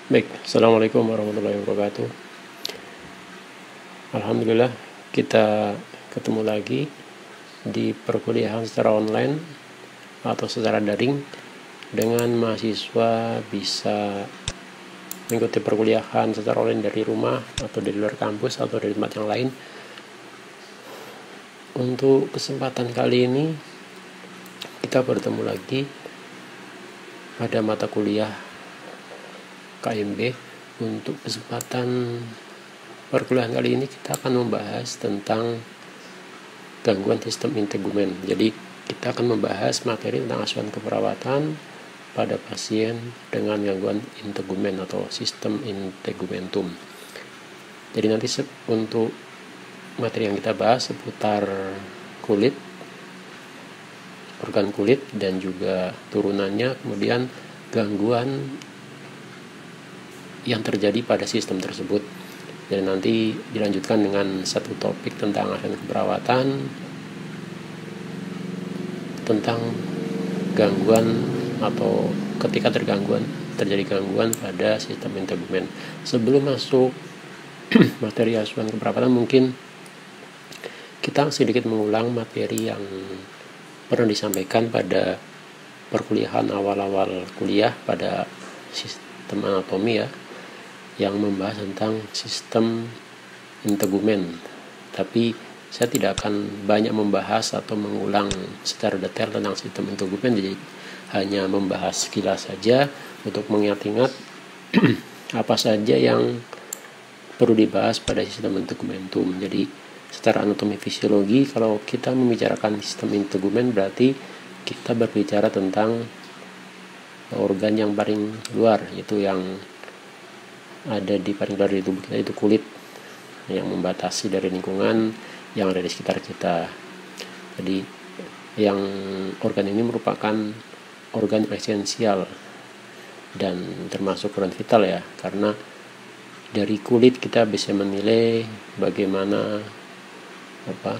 Baik, Assalamualaikum warahmatullahi wabarakatuh. Alhamdulillah kita ketemu lagi di perkuliahan secara online atau secara daring, dengan mahasiswa bisa mengikuti perkuliahan secara online dari rumah atau dari luar kampus atau dari tempat yang lain. Untuk kesempatan kali ini kita bertemu lagi pada mata kuliah KMB. Untuk kesempatan perkuliahan kali ini kita akan membahas tentang gangguan sistem integumen. Jadi kita akan membahas materi tentang asuhan keperawatan pada pasien dengan gangguan integumen atau sistem integumentum. Jadi nanti untuk materi yang kita bahas seputar kulit, organ kulit dan juga turunannya, kemudian gangguan yang terjadi pada sistem tersebut. Dan nanti dilanjutkan dengan satu topik tentang asuhan keperawatan, tentang gangguan atau ketika terjadi gangguan pada sistem integumen. Sebelum masuk materi asuhan keperawatan, mungkin kita sedikit mengulang materi yang pernah disampaikan pada perkuliahan awal-awal kuliah pada sistem anatomi ya, yang membahas tentang sistem integumen. Tapi saya tidak akan banyak membahas atau mengulang secara detail tentang sistem integumen, jadi hanya membahas sekilas saja untuk mengingat-ingat apa saja yang perlu dibahas pada sistem integumentum. Jadi secara anatomi fisiologi, kalau kita membicarakan sistem integumen berarti kita berbicara tentang organ yang paling luar, yaitu yang ada di paling luar di tubuh kita, itu kulit, yang membatasi dari lingkungan yang ada di sekitar kita. Jadi yang organ ini merupakan organ esensial dan termasuk organ vital ya, karena dari kulit kita bisa menilai bagaimana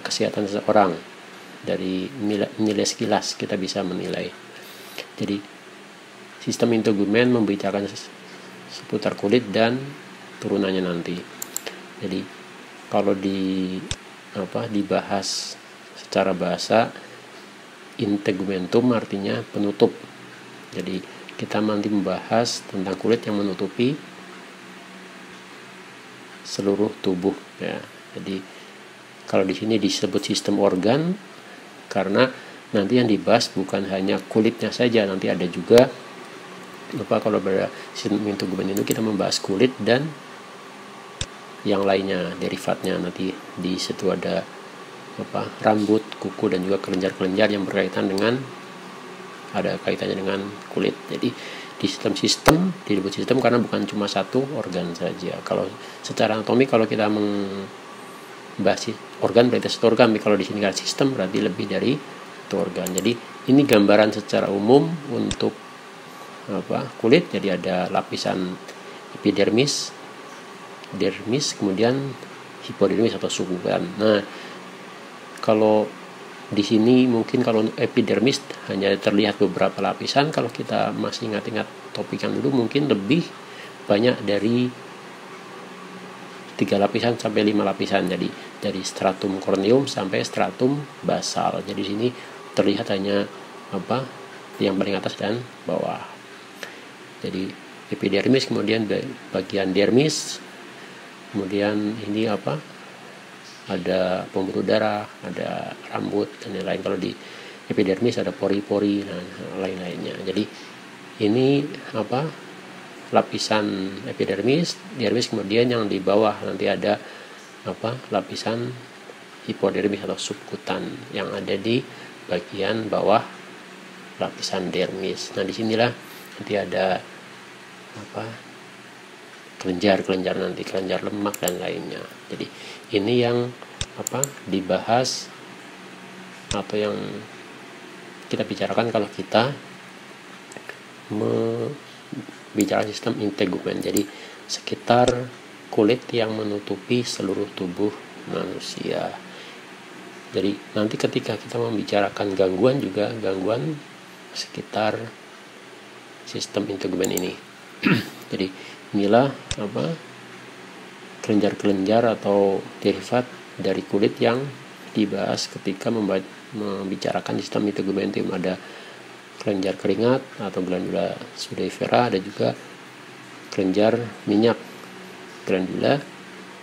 kesehatan seseorang. Dari nilai sekilas kita bisa menilai. Jadi sistem integumen membicarakan seputar kulit dan turunannya nanti. Jadi kalau dibahas secara bahasa, integumentum artinya penutup. Jadi kita nanti membahas tentang kulit yang menutupi seluruh tubuh ya. Jadi kalau di sini disebut sistem organ karena nanti yang dibahas bukan hanya kulitnya saja, nanti ada juga kalau pada sistem integumen itu kita membahas kulit dan yang lainnya, derivatnya. Nanti di situ ada rambut, kuku dan juga kelenjar-kelenjar yang berkaitan dengan, ada kaitannya dengan kulit. Jadi di sistem disebut sistem karena bukan cuma satu organ saja. Kalau secara anatomi, kalau kita membahas organ berarti satu organ, tapi kalau di sini kan sistem berarti lebih dari satu organ. Jadi ini gambaran secara umum untuk kulit. Jadi ada lapisan epidermis, dermis, kemudian hipodermis atau sukukan. Nah, kalau di sini mungkin kalau epidermis hanya terlihat beberapa lapisan. Kalau kita masih ingat-ingat topik yang dulu, mungkin lebih banyak dari 3 lapisan sampai 5 lapisan. Jadi dari stratum corneum sampai stratum basal. Jadi di sini terlihat hanya yang paling atas dan bawah. Jadi epidermis, kemudian bagian dermis, kemudian ini ada pembuluh darah, ada rambut dan lain-lain. Kalau di epidermis ada pori-pori dan lain-lainnya. Jadi ini lapisan epidermis, dermis, kemudian yang di bawah nanti ada lapisan hipodermis atau subkutan yang ada di bagian bawah lapisan dermis. Nah, disinilah nanti ada kelenjar nanti, kelenjar lemak dan lainnya. Jadi ini yang dibahas atau yang kita bicarakan kalau kita bicara sistem integumen. Jadi sekitar kulit yang menutupi seluruh tubuh manusia. Jadi nanti ketika kita membicarakan gangguan, juga gangguan sekitar sistem integumen ini. Jadi inilah kelenjar-kelenjar atau derivat dari kulit yang dibahas ketika membicarakan sistem integumentum. Ada kelenjar keringat atau glandula sudorifera, ada juga kelenjar minyak, glandula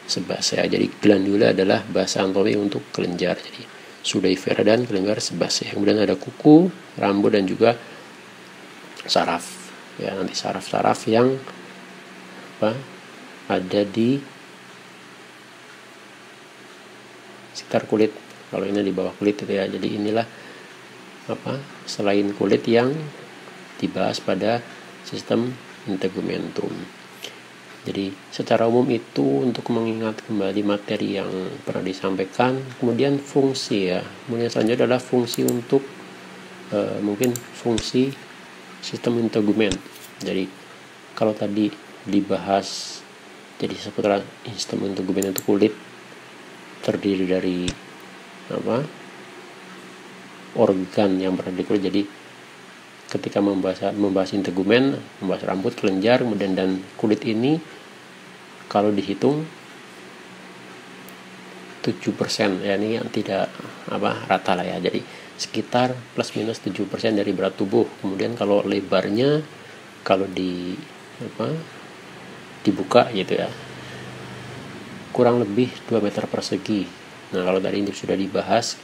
sebasea. Jadi glandula adalah bahasa anatomi untuk kelenjar, jadi sudorifera dan kelenjar sebasea. Kemudian ada kuku, rambut, dan juga saraf. Ya, nanti saraf-saraf yang ada di sekitar kulit. Kalau ini di bawah kulit itu ya. Jadi inilah selain kulit yang dibahas pada sistem integumentum. Jadi secara umum itu untuk mengingat kembali materi yang pernah disampaikan. Kemudian fungsi ya. Kemudian selanjutnya adalah fungsi untuk mungkin fungsi sistem integumen. Jadi kalau tadi dibahas jadi seputar sistem integumen itu kulit terdiri dari organ yang berada di kulit. Jadi ketika membahas integumen, membahas rambut, kelenjar, kemudian dan kulit ini, kalau dihitung 7% ya, ini yang tidak rata lah ya. Jadi sekitar plus minus 7% dari berat tubuh. Kemudian kalau lebarnya kalau dibuka gitu ya, kurang lebih 2 meter persegi. Nah, kalau tadi ini sudah dibahas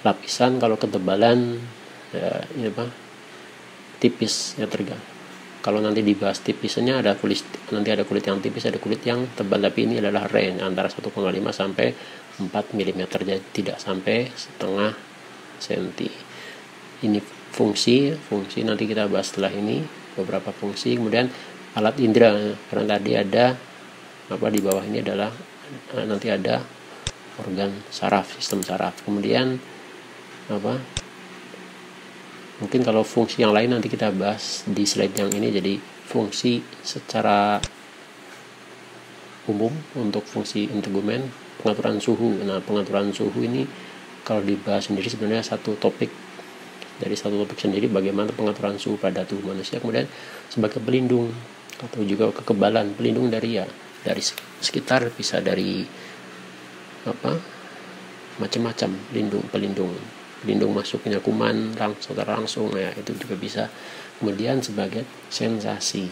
lapisan, kalau ketebalan tipis ya, tergantung. Kalau nanti dibahas tipisnya ada kulit yang tipis, ada kulit yang tebal, tapi ini adalah range antara 1,5 sampai 4 mm, jadi tidak sampai setengah senti. Ini fungsi nanti kita bahas setelah ini beberapa fungsi. Kemudian alat indera, karena tadi ada di bawah ini adalah nanti ada organ saraf, sistem saraf. Kemudian mungkin kalau fungsi yang lain nanti kita bahas di slide yang ini. Jadi fungsi secara umum untuk fungsi integumen, pengaturan suhu. Nah, pengaturan suhu ini kalau dibahas sendiri sebenarnya satu topik sendiri, bagaimana pengaturan suhu pada tubuh manusia. Kemudian sebagai pelindung atau juga kekebalan, pelindung dari sekitar, bisa dari macam-macam pelindung masuknya kuman secara langsung ya, itu juga bisa. Kemudian sebagai sensasi,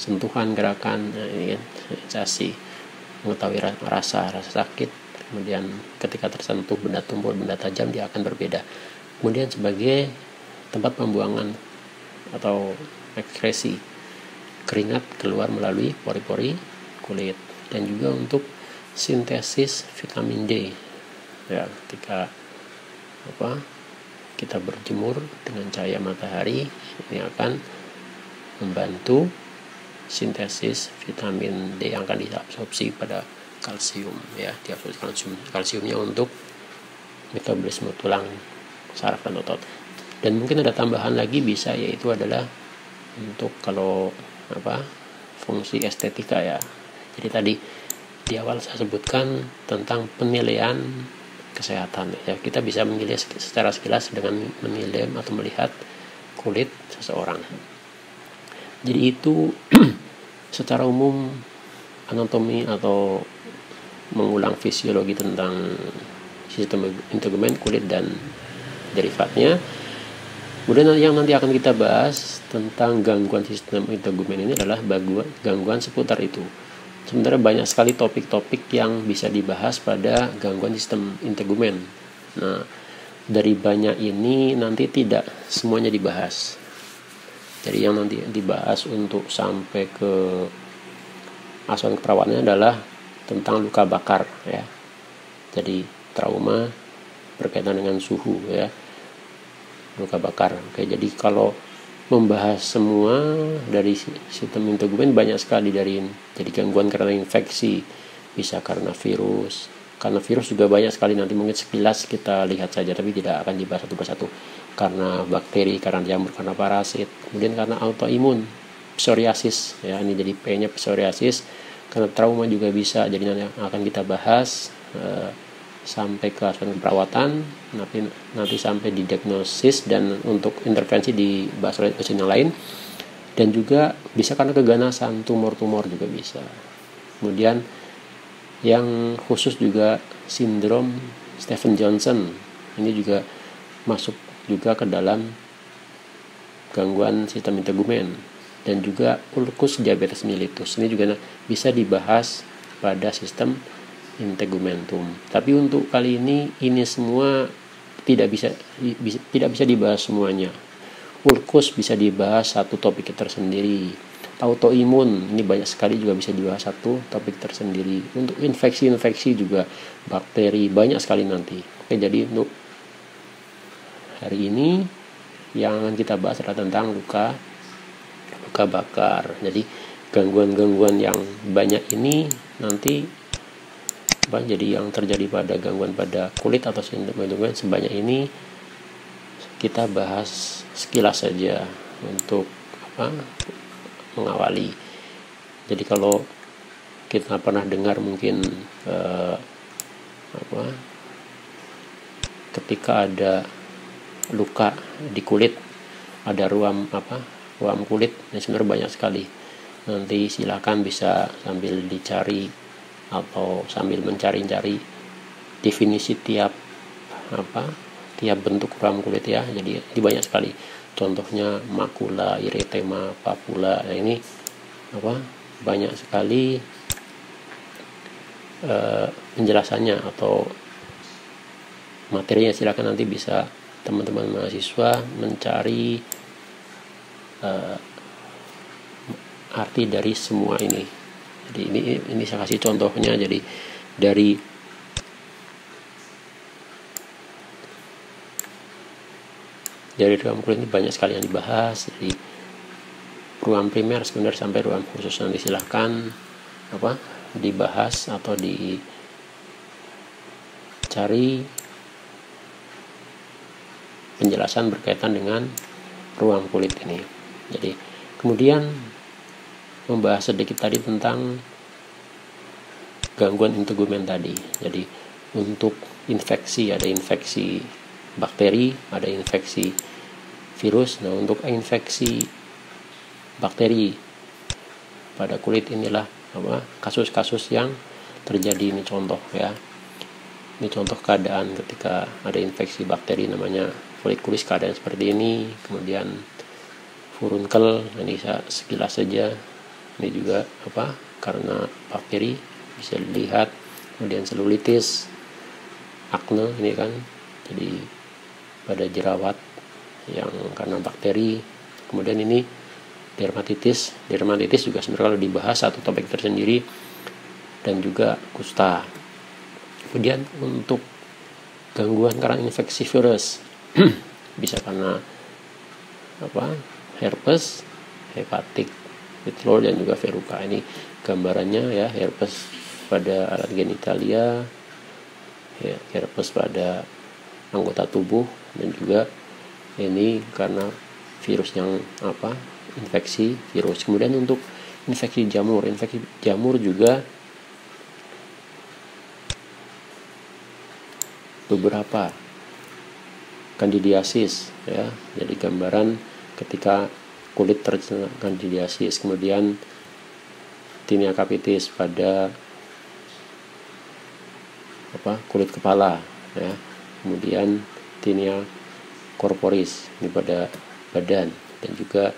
sentuhan, gerakan, ini kan sensasi, mengetahui rasa sakit. Kemudian ketika tersentuh benda tumpul, benda tajam, dia akan berbeda. Kemudian sebagai tempat pembuangan atau ekskresi, keringat keluar melalui pori-pori kulit. Dan juga untuk sintesis vitamin D ya, ketika kita berjemur dengan cahaya matahari, ini akan membantu sintesis vitamin D yang akan diabsorpsi pada kalsium ya, diabsorpsi kalsiumnya untuk metabolisme tulang, saraf, dan otot. Dan mungkin ada tambahan lagi bisa, yaitu adalah untuk kalau fungsi estetika ya. Jadi tadi di awal saya sebutkan tentang penilaian kesehatan ya, kita bisa menilai secara sekilas dengan menilai atau melihat kulit seseorang. Jadi itu secara umum anatomi atau mengulang fisiologi tentang sistem integumen, kulit, dan derivatnya. Kemudian yang nanti akan kita bahas tentang gangguan sistem integumen ini adalah gangguan seputar itu. Sebenarnya banyak sekali topik-topik yang bisa dibahas pada gangguan sistem integumen. Nah, dari banyak ini nanti tidak semuanya dibahas. Jadi yang nanti dibahas untuk sampai ke asuhan keperawatannya adalah tentang luka bakar ya. Jadi trauma berkaitan dengan suhu ya, luka bakar. Oke, jadi kalau membahas semua dari sistem integumen banyak sekali jadi gangguan karena infeksi, bisa karena virus juga banyak sekali. Nanti mungkin sekilas kita lihat saja, tapi tidak akan dibahas satu persatu. Karena bakteri, karena jamur, karena parasit. Kemudian karena autoimun, psoriasis ya, ini jadi P-nya psoriasis. Karena trauma juga bisa, jadi nanti akan kita bahas sampai ke asuhan perawatan, nanti sampai di diagnosis dan untuk intervensi dibahas oleh pasien yang lain. dan juga bisa karena keganasan, tumor-tumor juga bisa. Kemudian yang khusus juga sindrom Stevens-Johnson, ini juga masuk juga ke dalam gangguan sistem integumen, dan juga ulcus diabetes mellitus, ini juga bisa dibahas pada sistem integumentum. Tapi untuk kali ini semua tidak bisa dibahas semuanya. Ulcus bisa dibahas satu topik tersendiri. Autoimun ini banyak sekali juga bisa dibahas satu topik tersendiri. Untuk infeksi juga bakteri banyak sekali nanti. Oke, jadi untuk hari ini yang akan kita bahas adalah tentang luka bakar. Jadi gangguan-gangguan yang banyak ini nanti jadi yang terjadi pada gangguan pada kulit atau sindrom sebanyak ini kita bahas sekilas saja untuk mengawali. Jadi kalau kita pernah dengar mungkin ketika ada luka di kulit, ada ruam kulit, yang sebenarnya banyak sekali. Nanti silakan bisa sambil dicari atau sambil mencari-cari definisi tiap bentuk ruam kulit ya. Jadi banyak sekali. Contohnya makula, erythema, papula. Nah, ini banyak sekali penjelasannya atau materinya. Silakan nanti bisa teman-teman mahasiswa mencari arti dari semua ini. Jadi ini saya kasih contohnya. Jadi dari ruam kulit ini banyak sekali yang dibahas, dari ruam primer, sekunder sampai ruam khusus. Nanti silahkan dibahas atau dicari penjelasan berkaitan dengan ruam kulit ini. Jadi kemudian membahas sedikit tadi tentang gangguan integumen tadi. Jadi untuk infeksi, ada infeksi bakteri, ada infeksi virus. Nah, untuk infeksi bakteri pada kulit inilah kasus-kasus yang terjadi. Ini contoh ya. Ini contoh keadaan ketika ada infeksi bakteri namanya folikulis, keadaan seperti ini. Kemudian furunkel, ini sekilas saja. Ini juga karena bakteri bisa dilihat. Kemudian selulitis, akne ini kan jadi pada jerawat yang karena bakteri. Kemudian ini dermatitis juga sebenarnya kalau dibahas satu topik tersendiri, dan juga kusta. Kemudian untuk gangguan karena infeksi virus bisa karena herpes, hepatik, Whitlow, dan juga verruca. Ini gambarannya ya, herpes pada alat genitalia, herpes pada anggota tubuh, dan juga ini karena virus yang infeksi virus. Kemudian untuk infeksi jamur juga beberapa, kandidiasis ya. Jadi gambaran ketika kulit terkena kandidiasis. Kemudian tinea capitis pada kulit kepala ya. Kemudian tinea corporis ini pada badan, dan juga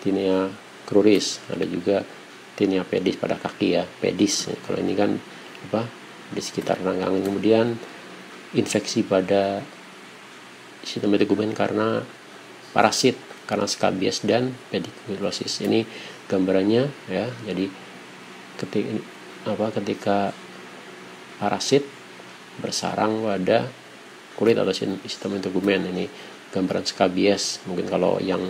tinea cruris, ada juga tinea pedis pada kaki ya, pedis. Kalau ini kan di sekitar rangkangan. Kemudian infeksi pada sistem integumen karena parasit, karena skabies dan pediculosis. Ini gambarannya ya. Jadi ketika parasit bersarang pada kulit atau sistem integumen, ini gambaran skabies. Mungkin kalau yang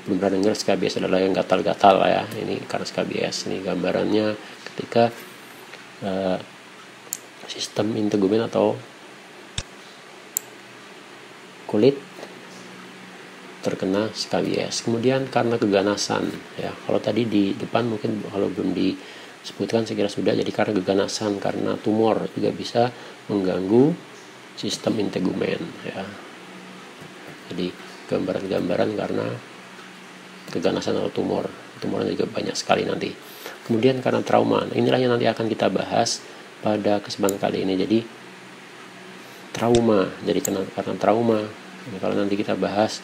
belum pernah dengar, skabies adalah yang gatal-gatal ya. Ini karena skabies. Ini gambarannya ketika sistem integumen atau kulit terkena skabies. Kemudian karena keganasan ya. Kalau tadi di depan mungkin kalau belum disebutkan saya kira sudah. Jadi karena keganasan, karena tumor juga bisa mengganggu sistem integumen ya. Jadi gambaran-gambaran karena keganasan atau tumor. Tumornya juga banyak sekali nanti. Kemudian karena trauma, inilah yang nanti akan kita bahas pada kesempatan kali ini. Jadi trauma, jadi karena trauma, kalau nanti kita bahas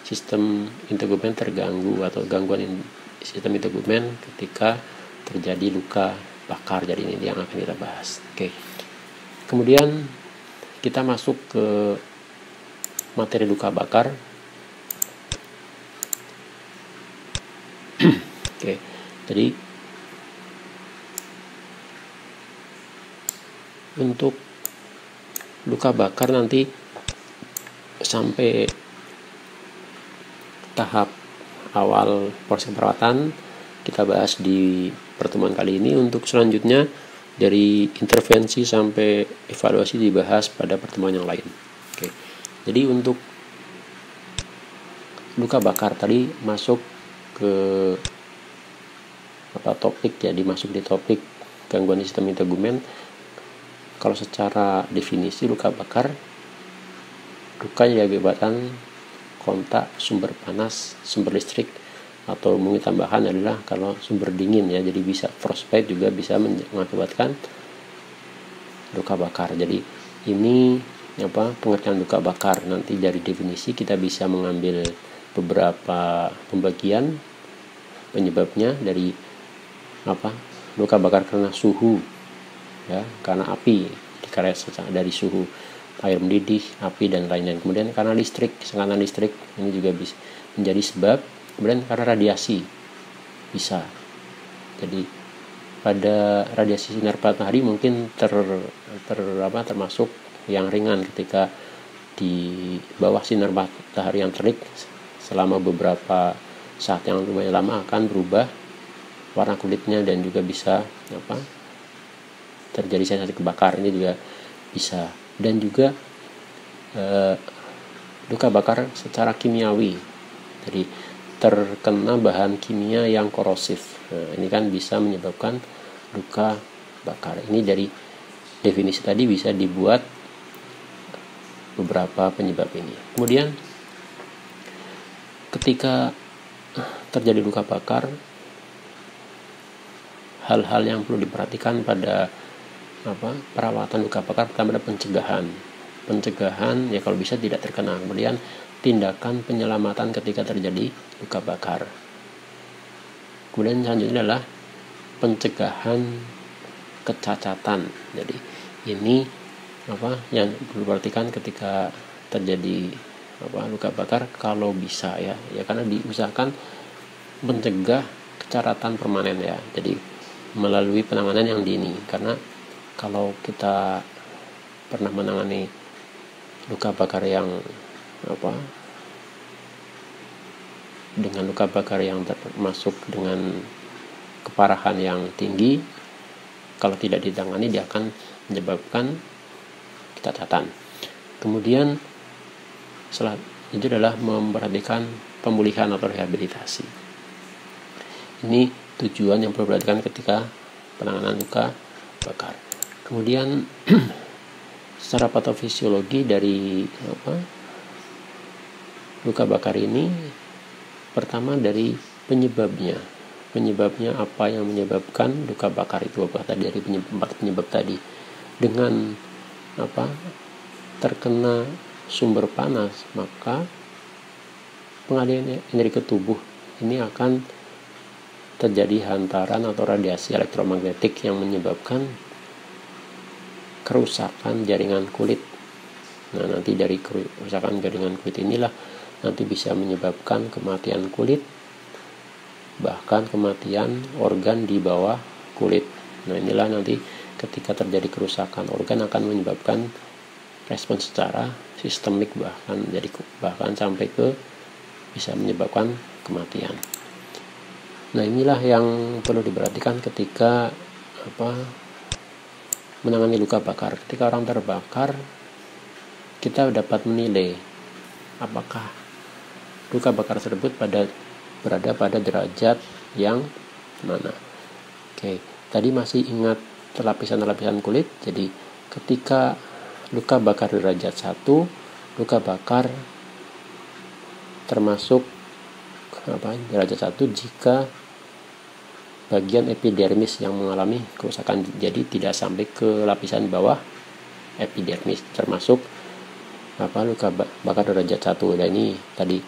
sistem integumen terganggu atau gangguan sistem integumen ketika terjadi luka bakar. Jadi ini yang akan kita bahas. Oke. Kemudian kita masuk ke materi luka bakar. Oke. Jadi untuk luka bakar nanti sampai tahap awal proses perawatan kita bahas di pertemuan kali ini. Untuk selanjutnya dari intervensi sampai evaluasi dibahas pada pertemuan yang lain. Oke. Jadi untuk luka bakar tadi masuk ke topik, jadi masuk di topik gangguan sistem integumen. Kalau secara definisi luka bakar, luka yang diakibatkan kontak sumber panas, sumber listrik, atau mungkin tambahan adalah kalau sumber dingin ya, jadi bisa frostbite juga bisa mengakibatkan luka bakar. Jadi ini pengertian luka bakar. Nanti dari definisi kita bisa mengambil beberapa pembagian penyebabnya, dari luka bakar karena suhu ya, karena api, dari suhu air mendidih, api dan lain-lain. Kemudian karena listrik, sengatan listrik ini juga bisa menjadi sebab. Kemudian karena radiasi bisa. Jadi pada radiasi sinar matahari mungkin termasuk yang ringan ketika di bawah sinar matahari yang terik selama beberapa saat yang lumayan lama akan berubah warna kulitnya dan juga bisa terjadi sensasi kebakar, ini juga bisa. Dan juga luka bakar secara kimiawi, jadi terkena bahan kimia yang korosif. Nah, ini kan bisa menyebabkan luka bakar. Ini dari definisi tadi bisa dibuat beberapa penyebab ini. Kemudian ketika terjadi luka bakar, hal-hal yang perlu diperhatikan pada perawatan luka bakar, pertama ada pencegahan ya kalau bisa tidak terkena. Kemudian tindakan penyelamatan ketika terjadi luka bakar. Kemudian selanjutnya adalah pencegahan kecacatan. Jadi ini yang perlu diperhatikan ketika terjadi luka bakar kalau bisa ya karena diusahakan mencegah kecacatan permanen ya. Jadi melalui penanganan yang dini, karena kalau kita pernah menangani luka bakar yang dengan luka bakar yang termasuk dengan keparahan yang tinggi, kalau tidak ditangani dia akan menyebabkan kecacatan. Kemudian itu adalah memperhatikan pemulihan atau rehabilitasi. Ini tujuan yang perlu diperhatikan ketika penanganan luka bakar. Kemudian secara patofisiologi dari luka bakar ini, pertama dari penyebabnya apa yang menyebabkan luka bakar itu, apa tadi dari penyebab tadi. Dengan terkena sumber panas, maka pengalihan energi ke tubuh ini akan terjadi hantaran atau radiasi elektromagnetik yang menyebabkan kerusakan jaringan kulit. Nah, nanti dari kerusakan jaringan kulit inilah nanti bisa menyebabkan kematian kulit, bahkan kematian organ di bawah kulit. Nah, inilah nanti ketika terjadi kerusakan organ akan menyebabkan respon secara sistemik, bahkan sampai ke bisa menyebabkan kematian. Nah, inilah yang perlu diperhatikan ketika menangani luka bakar. Ketika orang terbakar, kita dapat menilai apakah luka bakar tersebut berada pada derajat yang mana. Oke, tadi masih ingat lapisan-lapisan kulit. Jadi ketika luka bakar derajat 1, luka bakar termasuk derajat 1 jika bagian epidermis yang mengalami kerusakan, jadi tidak sampai ke lapisan bawah epidermis, termasuk luka bakar derajat 1. Dan ini tadi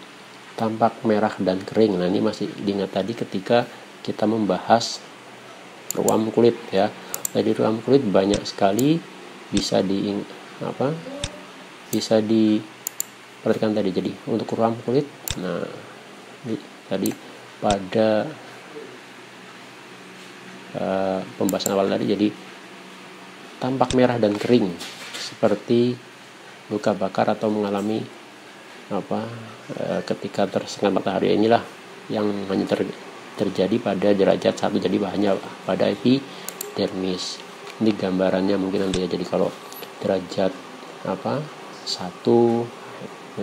tampak merah dan kering. Nah, ini masih diingat tadi ketika kita membahas ruam kulit ya. Jadi ruam kulit banyak sekali bisa diperhatikan tadi. Jadi untuk ruam kulit, nah ini tadi pada pembahasan awal tadi, jadi tampak merah dan kering seperti luka bakar atau mengalami ketika tersengat matahari. Inilah yang hanya terjadi pada derajat 1, jadi hanya pada epidermis. Ini gambarannya mungkin nanti ya. Jadi kalau derajat 1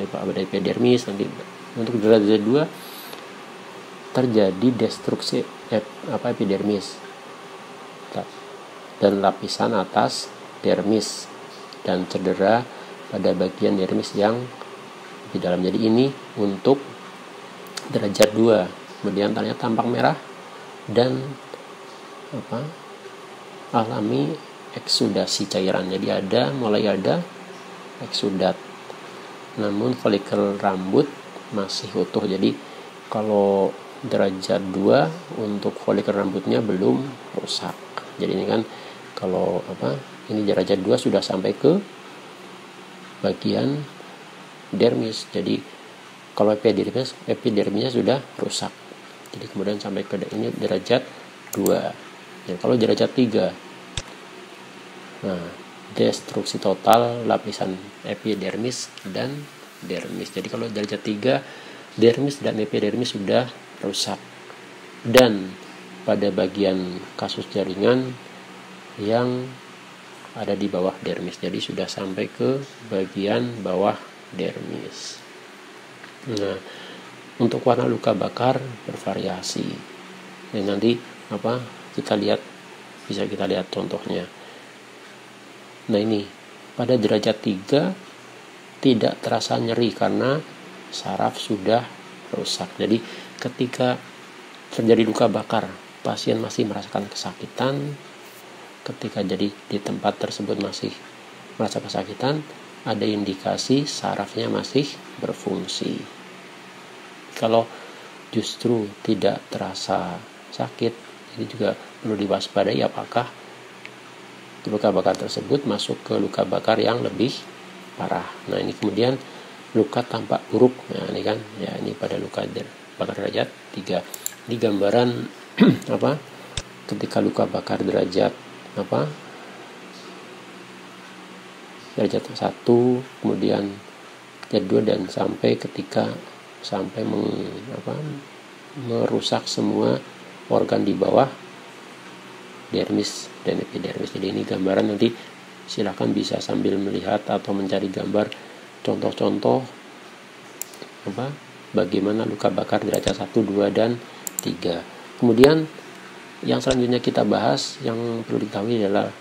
pada epidermis, nanti untuk derajat 2 terjadi destruksi epidermis dan lapisan atas dermis dan cedera pada bagian dermis yang di dalam. Jadi ini untuk derajat 2. Kemudian ternyata tampak merah dan alami eksudasi cairan. Jadi mulai ada eksudat, namun folikel rambut masih utuh. Jadi kalau derajat 2 untuk folikel rambutnya belum rusak. Jadi ini kan kalau ini derajat 2 sudah sampai ke bagian dermis. Jadi kalau epidermisnya sudah rusak. Jadi kemudian sampai ke ini derajat 2. Dan kalau derajat 3, nah destruksi total lapisan epidermis dan dermis. Jadi kalau derajat 3, dermis dan epidermis sudah rusak. Dan pada bagian kasus jaringan yang ada di bawah dermis, jadi sudah sampai ke bagian bawah dermis. Nah, untuk warna luka bakar bervariasi. Dan nanti bisa kita lihat contohnya. Nah, ini pada derajat 3 tidak terasa nyeri karena saraf sudah rusak. Jadi ketika terjadi luka bakar, pasien masih merasakan kesakitan. Ketika jadi di tempat tersebut masih merasa kesakitan, ada indikasi sarafnya masih berfungsi. Kalau justru tidak terasa sakit, ini juga perlu diwaspadai apakah luka bakar tersebut masuk ke luka bakar yang lebih parah. Nah, ini kemudian luka tampak buruk. Nah, ini kan ya, ini pada luka bakar derajat 3. Ini gambaran ketika luka bakar derajat derajat 1, kemudian derajat 2, dan sampai merusak semua organ di bawah dermis dan epidermis. Jadi ini gambaran, nanti silakan bisa sambil melihat atau mencari gambar contoh-contoh bagaimana luka bakar derajat 1, 2, dan 3. Kemudian yang selanjutnya kita bahas, yang perlu diketahui adalah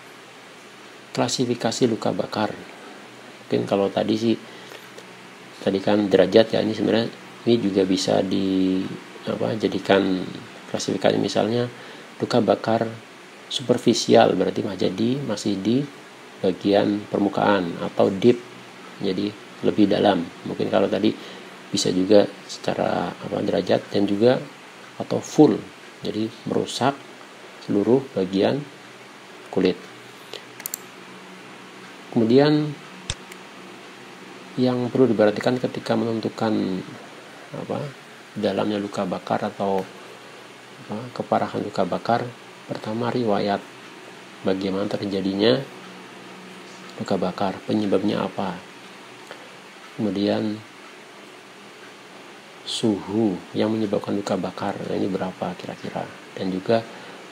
klasifikasi luka bakar. Mungkin kalau tadi kan derajat ya, ini sebenarnya ini juga bisa jadikan klasifikasi. Misalnya luka bakar superficial berarti masih di bagian permukaan, atau deep jadi lebih dalam. Mungkin kalau tadi bisa juga secara derajat, dan juga atau full jadi merusak seluruh bagian kulit. Kemudian yang perlu diperhatikan ketika menentukan dalamnya luka bakar atau keparahan luka bakar, pertama riwayat bagaimana terjadinya luka bakar, penyebabnya apa, kemudian suhu yang menyebabkan luka bakar, nah ini berapa kira-kira, dan juga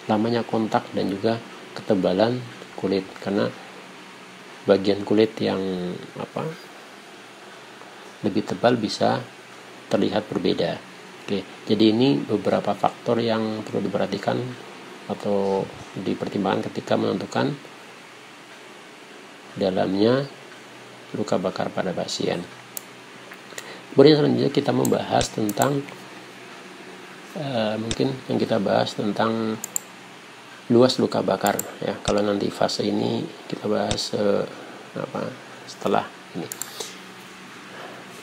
lamanya kontak dan juga ketebalan kulit, karena bagian kulit yang lebih tebal bisa terlihat berbeda. Oke, jadi ini beberapa faktor yang perlu diperhatikan atau dipertimbangkan ketika menentukan dalamnya luka bakar pada pasien. Kemudian selanjutnya kita membahas tentang mungkin yang kita bahas tentang luas luka bakar ya. Kalau nanti fase ini kita bahas setelah ini.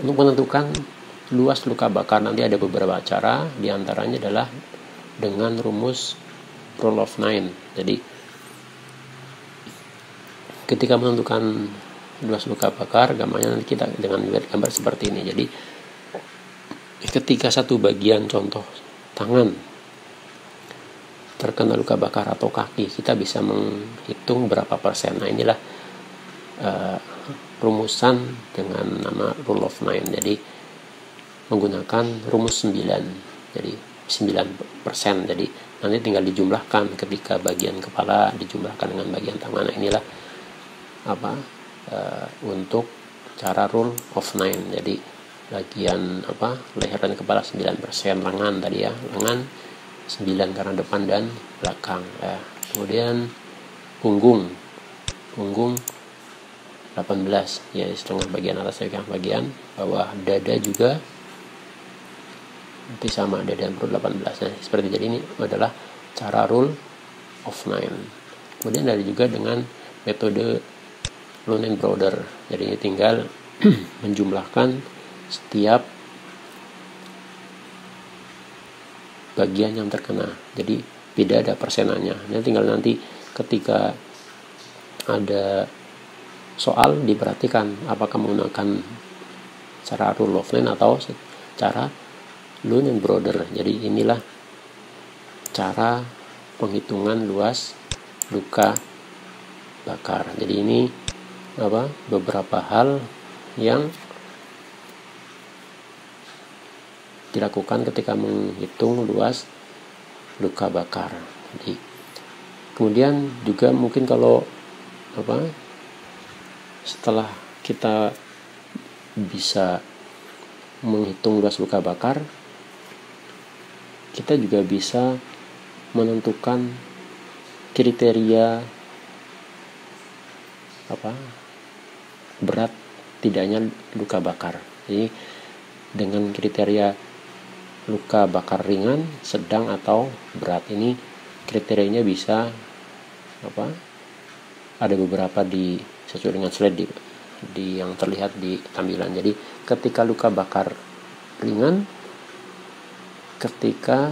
Untuk menentukan luas luka bakar nanti ada beberapa cara, diantaranya adalah dengan rumus rule of 9. Jadi ketika menentukan luas luka bakar, gambarnya nanti kita dengan gambar seperti ini. Jadi ketika satu bagian, contoh tangan, terkena luka bakar atau kaki, kita bisa menghitung berapa persen. Nah inilah rumusan dengan nama rule of 9. Jadi menggunakan rumus 9. Jadi 9%. Jadi nanti tinggal dijumlahkan ketika bagian kepala dijumlahkan dengan bagian tangan. Nah inilah untuk cara rule of 9. Jadi bagian leher dan kepala 9%, lengan tadi ya, lengan 9 karena depan dan belakang ya. Kemudian punggung 18 ya, setengah bagian atas setengah bagian bawah. Dada juga nanti sama, dada dan perut 18. Nah seperti jadi ini adalah cara rule of 9. Kemudian ada juga dengan metode Lunenbroder. Jadi ini tinggal menjumlahkan setiap bagian yang terkena. Jadi tidak ada persenannya. Ini tinggal nanti ketika ada soal diperhatikan apakah menggunakan cara rule of 9 atau cara Lunenbroder. Jadi inilah cara penghitungan luas luka bakar. Jadi ini beberapa hal yang dilakukan ketika menghitung luas luka bakar. Jadi kemudian juga mungkin kalau setelah kita bisa menghitung luas luka bakar, kita juga bisa menentukan kriteria berat tidaknya luka bakar. Jadi dengan kriteria luka bakar ringan, sedang atau berat, ini kriterianya bisa ada beberapa sesuai dengan slide di yang terlihat di tampilan. Jadi ketika luka bakar ringan, ketika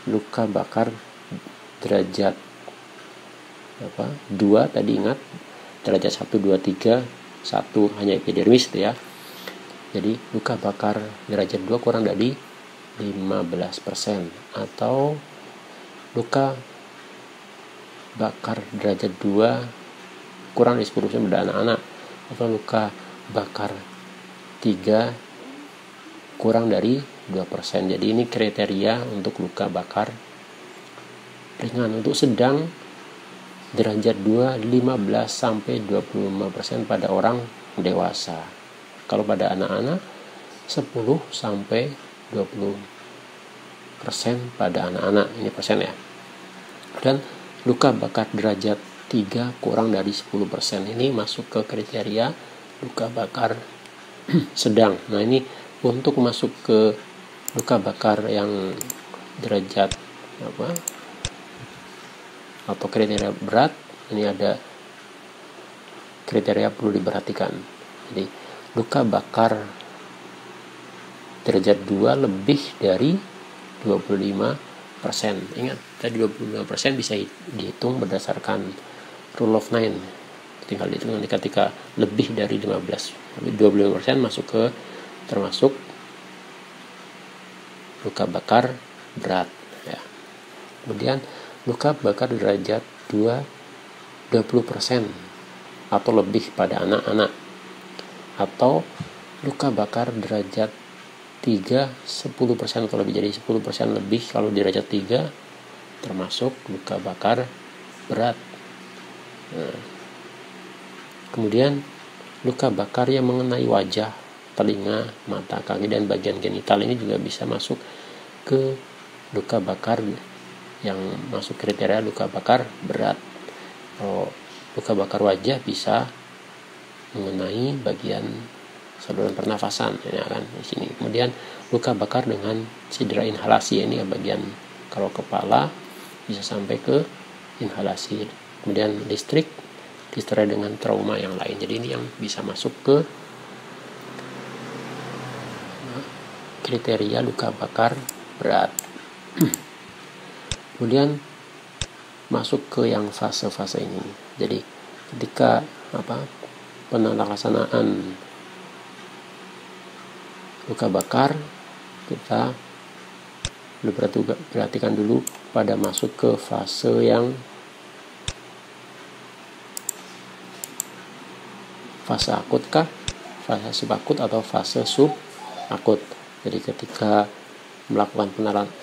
luka bakar derajat 2 tadi, ingat derajat 1, 2, 3, 1 hanya epidermis itu ya. Jadi luka bakar derajat 2 kurang dari 15%, atau luka bakar derajat 2 kurang dari 10% pada anak-anak, atau luka bakar 3 kurang dari 2%. Jadi ini kriteria untuk luka bakar ringan. Untuk sedang derajat 2 15-25% pada orang dewasa. Kalau pada anak-anak 10-20% pada anak-anak, ini persen ya. Dan luka bakar derajat 3 kurang dari 10%, ini masuk ke kriteria luka bakar sedang. Nah ini untuk masuk ke luka bakar yang derajat atau kriteria berat, ini ada kriteria perlu diperhatikan. Jadi luka bakar derajat 2 lebih dari 25%. Ingat tadi 25% bisa dihitung berdasarkan rule of 9. Tinggal dihitung nanti ketika lebih dari 15. 25% masuk ke termasuk luka bakar berat ya. Kemudian luka bakar derajat 2 20% atau lebih pada anak-anak, atau luka bakar derajat 3 10% atau lebih. Jadi 10% lebih kalau derajat 3 termasuk luka bakar berat. Nah, kemudian luka bakar yang mengenai wajah, telinga, mata, kaki, dan bagian genital ini juga bisa masuk ke luka bakar yang masuk kriteria luka bakar berat. Kalau luka bakar wajah bisa mengenai bagian saluran pernafasan ya kan di sini. Kemudian luka bakar dengan cedera inhalasi, ini bagian kalau kepala bisa sampai ke inhalasi. Kemudian listrik disertai dengan trauma yang lain. Jadi ini yang bisa masuk ke kriteria luka bakar berat. Kemudian masuk ke yang fase-fase ini. Jadi ketika penelaksanaan luka bakar, kita perhatikan dulu pada masuk ke fase yang fase akut kah, fase subakut atau fase subakut. Jadi ketika melakukan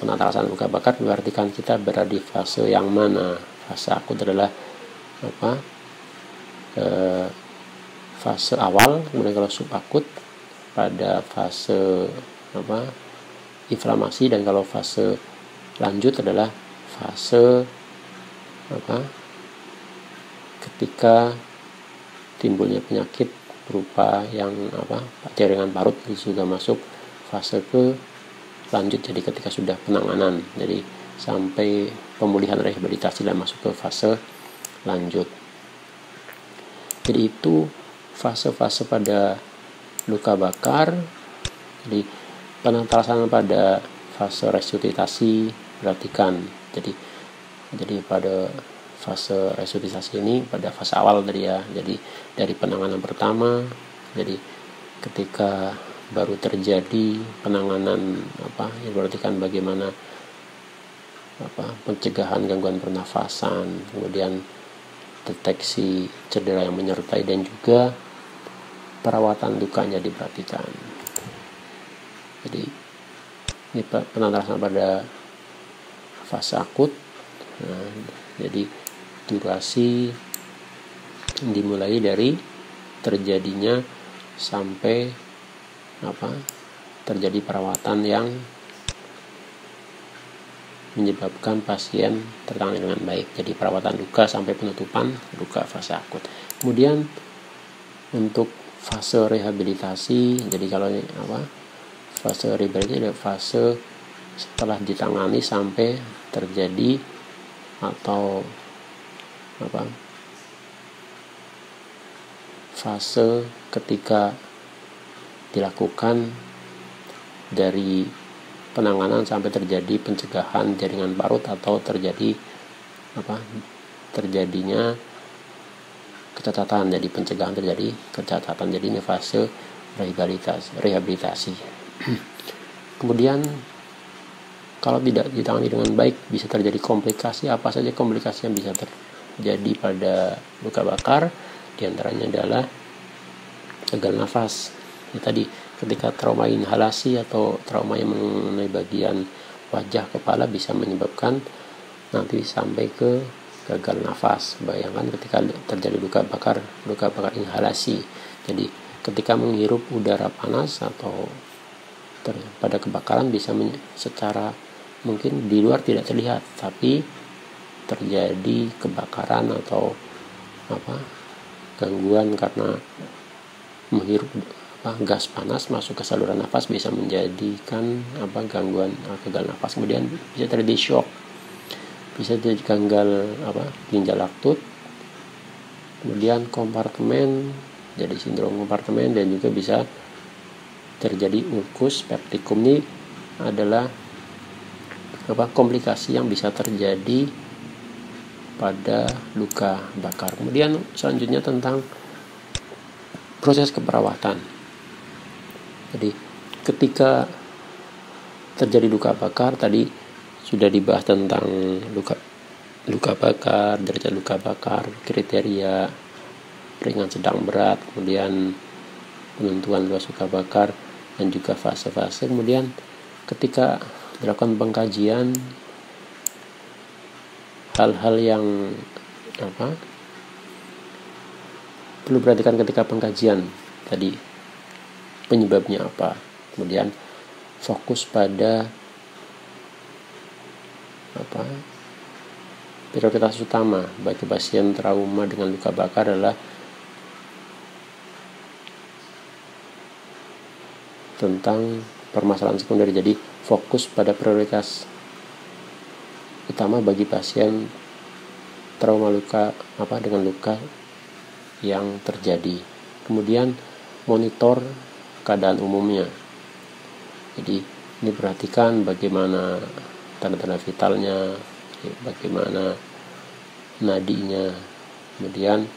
penelaksanaan luka bakar, perhatikan kita berada di fase yang mana. Fase akut adalah fase awal, kemudian kalau subakut pada fase inflamasi, dan kalau fase lanjut adalah fase ketika timbulnya penyakit berupa yang jaringan parut, itu juga masuk fase ke lanjut. Jadi ketika sudah penanganan, jadi sampai pemulihan rehabilitasi dan masuk ke fase lanjut. Jadi itu fase-fase pada luka bakar. Jadi penelaksanaan pada fase resusitasi, perhatikan. Jadi pada fase resusitasi ini pada fase awal tadi ya. Jadi dari penanganan pertama, jadi ketika baru terjadi penanganan yang perhatikan bagaimana pencegahan gangguan pernafasan, kemudian deteksi cedera yang menyertai, dan juga perawatan lukanya diperhatikan. Jadi ini penelaksanaan pada fase akut. Jadi durasi dimulai dari terjadinya sampai terjadi perawatan yang menyebabkan pasien tertangani dengan baik. Jadi perawatan luka sampai penutupan luka fase akut. Kemudian untuk fase rehabilitasi, jadi kalau fase rehabilitasi adalah fase setelah ditangani sampai terjadi atau fase ketika dilakukan dari penanganan sampai terjadi pencegahan jaringan parut atau terjadinya kecacatan. Jadi pencegahan terjadi kecacatan, jadi ini fase rehabilitasi. Kemudian kalau tidak ditangani dengan baik bisa terjadi komplikasi. Apa saja komplikasi yang bisa terjadi pada luka bakar? Di antaranya adalah gagal nafas. Tadi ketika trauma inhalasi atau trauma yang mengenai bagian wajah kepala bisa menyebabkan nanti sampai ke gagal nafas. Bayangkan ketika terjadi luka bakar inhalasi. Jadi ketika menghirup udara panas atau pada kebakaran bisa secara mungkin di luar tidak terlihat, tapi terjadi kebakaran atau gangguan karena menghirup gas panas masuk ke saluran nafas bisa menjadikan gangguan gagal nafas. Kemudian bisa terjadi shock, bisa terjadi gagal ginjal akut, kemudian kompartemen, jadi sindrom kompartemen, dan juga bisa terjadi ulkus peptikum. Ini adalah komplikasi yang bisa terjadi pada luka bakar. Kemudian selanjutnya tentang proses keperawatan. Jadi ketika terjadi luka bakar, tadi sudah dibahas tentang luka bakar, derajat luka bakar, kriteria ringan, sedang, berat, kemudian penentuan luas luka bakar, dan juga fase-fase. Kemudian ketika dilakukan pengkajian, hal-hal yang perlu perhatikan ketika pengkajian tadi, penyebabnya apa, kemudian fokus pada prioritas utama bagi pasien trauma dengan luka bakar adalah tentang permasalahan sekunder. Jadi fokus pada prioritas utama bagi pasien trauma luka dengan luka yang terjadi. Kemudian monitor keadaan umumnya. Jadi ini perhatikan bagaimana tanda-tanda vitalnya, bagaimana nadinya, kemudian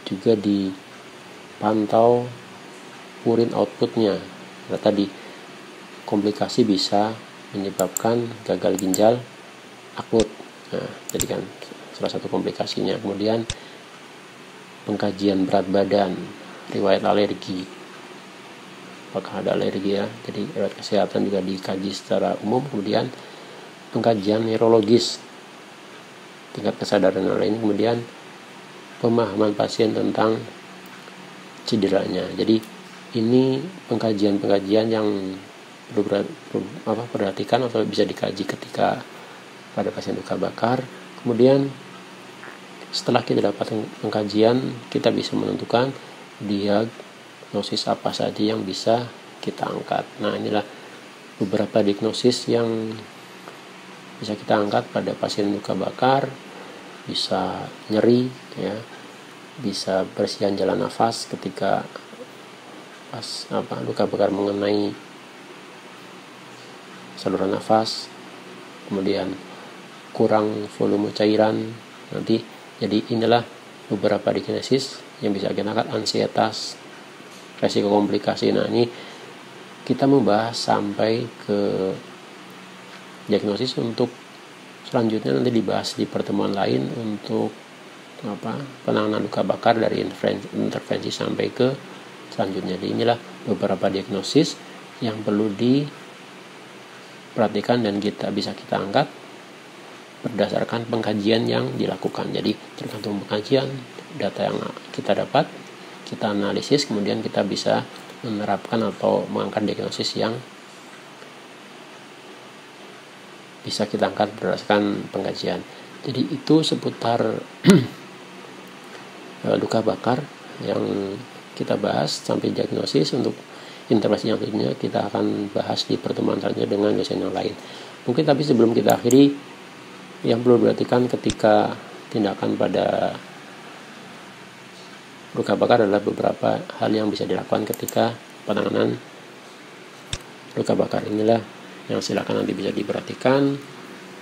juga dipantau urin outputnya. Nah, tadi komplikasi bisa menyebabkan gagal ginjal akut. Nah, jadi kan salah satu komplikasinya. Kemudian pengkajian berat badan, riwayat alergi, apakah ada alergi ya. Jadi riwayat kesehatan juga dikaji secara umum. Kemudian pengkajian neurologis, tingkat kesadaran lain. Kemudian pemahaman pasien tentang cederanya. Jadi ini pengkajian yang perlu perhatikan atau bisa dikaji ketika pada pasien luka bakar. Kemudian setelah kita dapat pengkajian, kita bisa menentukan diagnosis apa saja yang bisa kita angkat. Nah, inilah beberapa diagnosis yang bisa kita angkat pada pasien luka bakar. Bisa nyeri ya, bisa bersihan jalan nafas ketika pas luka bakar mengenai saluran nafas, kemudian kurang volume cairan nanti. Jadi inilah beberapa diagnosis yang bisa kita angkat. Ansietas, resiko komplikasi. Nah, ini kita membahas sampai ke diagnosis. Untuk selanjutnya nanti dibahas di pertemuan lain untuk penanganan luka bakar dari intervensi sampai ke selanjutnya. Jadi inilah beberapa diagnosis yang perlu diperhatikan dan bisa kita angkat berdasarkan pengkajian yang dilakukan. Jadi tergantung pengkajian, data yang kita dapat, kita analisis, kemudian kita bisa menerapkan atau mengangkat diagnosis yang bisa kita angkat berdasarkan pengkajian. Jadi itu seputar luka bakar yang kita bahas sampai diagnosis. Untuk intervensi yang lainnya kita akan bahas di pertemuan selanjutnya dengan dosen yang lain. Mungkin tapi sebelum kita akhiri, yang perlu diperhatikan ketika tindakan pada luka bakar adalah beberapa hal yang bisa dilakukan ketika penanganan luka bakar. Inilah yang silakan nanti bisa diperhatikan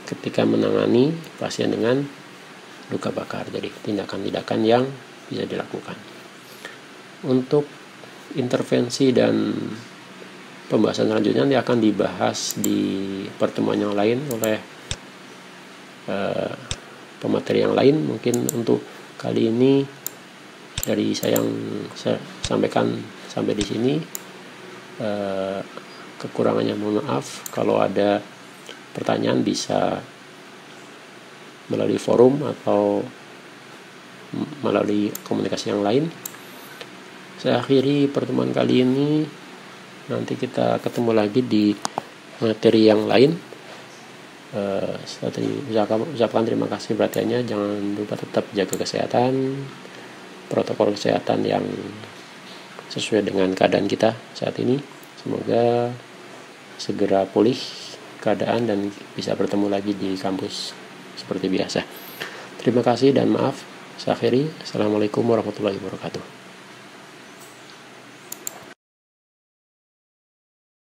ketika menangani pasien dengan luka bakar. Jadi tindakan-tindakan yang bisa dilakukan. Untuk intervensi dan pembahasan selanjutnya nanti akan dibahas di pertemuan yang lain oleh pemateri yang lain. Mungkin untuk kali ini dari saya yang saya sampaikan sampai di sini. Kekurangannya mohon maaf. Kalau ada pertanyaan bisa melalui forum atau melalui komunikasi yang lain. Saya akhiri pertemuan kali ini. Nanti kita ketemu lagi di materi yang lain. Saya ucapkan terima kasih perhatiannya. Jangan lupa tetap jaga kesehatan, protokol kesehatan yang sesuai dengan keadaan kita saat ini. Semoga segera pulih keadaan dan bisa bertemu lagi di kampus seperti biasa. Terima kasih dan maaf. Saya akhiri. Assalamualaikum warahmatullahi wabarakatuh.